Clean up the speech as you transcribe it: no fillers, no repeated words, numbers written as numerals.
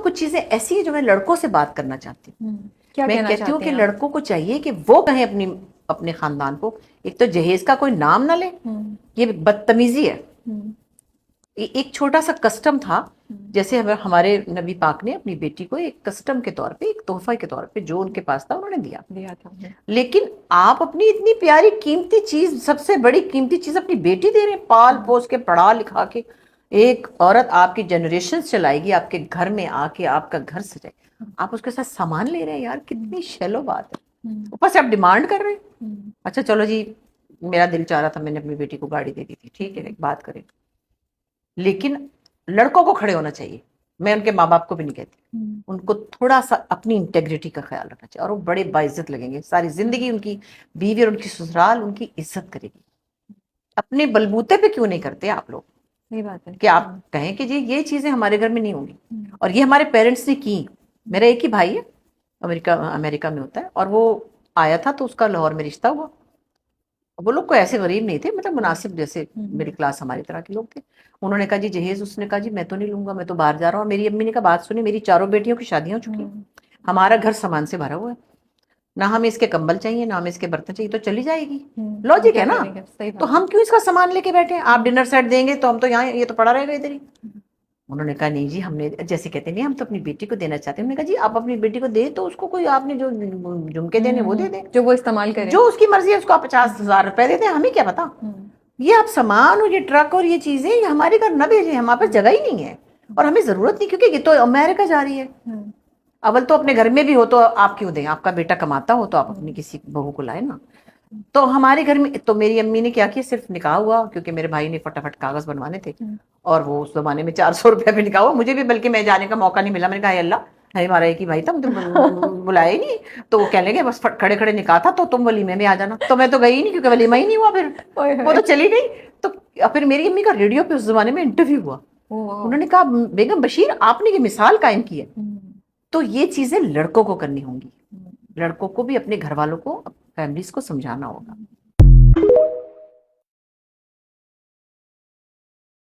کچھ چیزیں ایسی ہیں جو میں لڑکوں سے بات کرنا چاہتی ہوں. میں کہتی ہوں کہ ہیں لڑکوں کو چاہیے کہ وہ کہیں اپنے خاندان کو، ایک تو جہیز کا کوئی نام نہ لے، یہ بدتمیزی ہے. ایک چھوٹا سا کسٹم تھا، جیسے ہمارے نبی پاک نے اپنی بیٹی کو ایک کسٹم کے طور پہ، ایک تحفہ کے طور پہ جو ان کے پاس تھا انہوں نے دیا تھا. لیکن آپ اپنی اتنی پیاری قیمتی چیز، سب سے بڑی قیمتی چیز اپنی بیٹی دے رہے ہیں، پال پوس کے پڑھا لکھا کے. ایک عورت آپ کی جنریشن چلائے گی، آپ کے گھر میں آ کے آپ کا گھر سجائے، آپ اس کے ساتھ سامان لے رہے ہیں. یار کتنی شیلو بات ہے. اوپر سے آپ ڈیمانڈ کر رہے ہیں. اچھا چلو جی، میرا دل چاہ رہا تھا، میں نے اپنی بیٹی کو گاڑی دے دی تھی، ٹھیک ہے ایک بات کریں، لیکن لڑکوں کو کھڑے ہونا چاہیے. میں ان کے ماں باپ کو بھی نہیں کہتی، ان کو تھوڑا سا اپنی انٹیگریٹی کا خیال رکھنا چاہیے، اور وہ بڑے باعزت لگیں گے. ساری زندگی ان کی بیوی اور ان کی سسرال ان کی عزت کرے گی. اپنے بلبوتے پہ کیوں نہیں کرتے آپ لوگ؟ صحیح بات ہے کہ آپ کہیں کہ جی یہ چیزیں ہمارے گھر میں نہیں ہوں گی. اور یہ ہمارے پیرنٹس نے کی. میرا ایک ہی بھائی ہے، امریکہ میں ہوتا ہے، اور وہ آیا تھا تو اس کا لاہور میں رشتہ ہوا. وہ لوگ کوئی ایسے غریب نہیں تھے، مطلب مناسب جیسے مڈل کلاس ہماری طرح کے لوگ تھے. انہوں نے کہا جی جہیز، اس نے کہا جی میں تو نہیں لوں گا، میں تو باہر جا رہا ہوں. میری امی نے کہا بات سنی، میری 4 بیٹیوں کی شادیاں ہو چکی ہیں، ہمارا گھر سامان سے بھرا ہوا ہے، نہ ہمیں اس کے کمبل چاہیے نہ ہمیں اس کے برتن چاہیے، تو چلی جائے گی. لاجک ہے نا. تو ہم کیوں اس کا سامان لے کے بیٹھے ہیں؟ آپ ڈنر سیٹ دیں گے تو ہم تو یہاں، یہ تو پڑا رہے گا ادھر ہی. انہوں نے کہا نہیں جی، ہم نے جیسے کہتے نہیں ہم تو اپنی بیٹی کو دینا چاہتے ہیں. ہم نے کہا جی آپ اپنی بیٹی کو دیں تو اس کو کوئی، آپ نے جو جھمکے دینے وہ دے دیں، جو وہ استعمال کرے، جو اس کی مرضی ہے. اس کو آپ 50,000 روپے دے دیں، ہمیں کیا پتا. یہ آپ سامان اور یہ ٹرک اور یہ چیزیں یہ ہمارے گھر نہ بھیجیں، ہمارے پاس جگہ ہی نہیں ہے اور ہمیں ضرورت نہیں، کیونکہ یہ تو امریکہ جا رہی ہے. اول تو اپنے گھر میں بھی ہو تو آپ کیوں دیں؟ آپ کا بیٹا کماتا ہو تو آپ اپنی کسی بہو کو لائیں نا. تو ہمارے گھر میں تو میری امی نے کیا کیا، صرف نکاح ہوا، کیونکہ میرے بھائی نے فٹافٹ کاغذ بنوانے تھے، اور وہ اس زمانے میں 400 روپے پہ نکاح ہوا. مجھے بھی بلکہ میں جانے کا موقع نہیں ملا. میں نے کہا اے اللہ، ہمارا ایک ہی بھائی تھا، مجھے بلایا ہی نہیں. تو وہ کہنے لگے بس کھڑے کھڑے نکاح تھا تو تم ولیمے میں آ جانا. تو میں تو گئی نہیں، کیونکہ ولیمہ ہی نہیں ہوا. پھر وہ تو چلی گئی. تو پھر میری امی کا ریڈیو پہ اس زمانے میں انٹرویو ہوا. انہوں نے کہا بیگم بشیر آپ نے یہ مثال قائم کی ہے. تو یہ چیزیں لڑکوں کو کرنی ہوں گی. لڑکوں کو بھی اپنے گھر والوں کو، فیملیز کو سمجھانا ہوگا.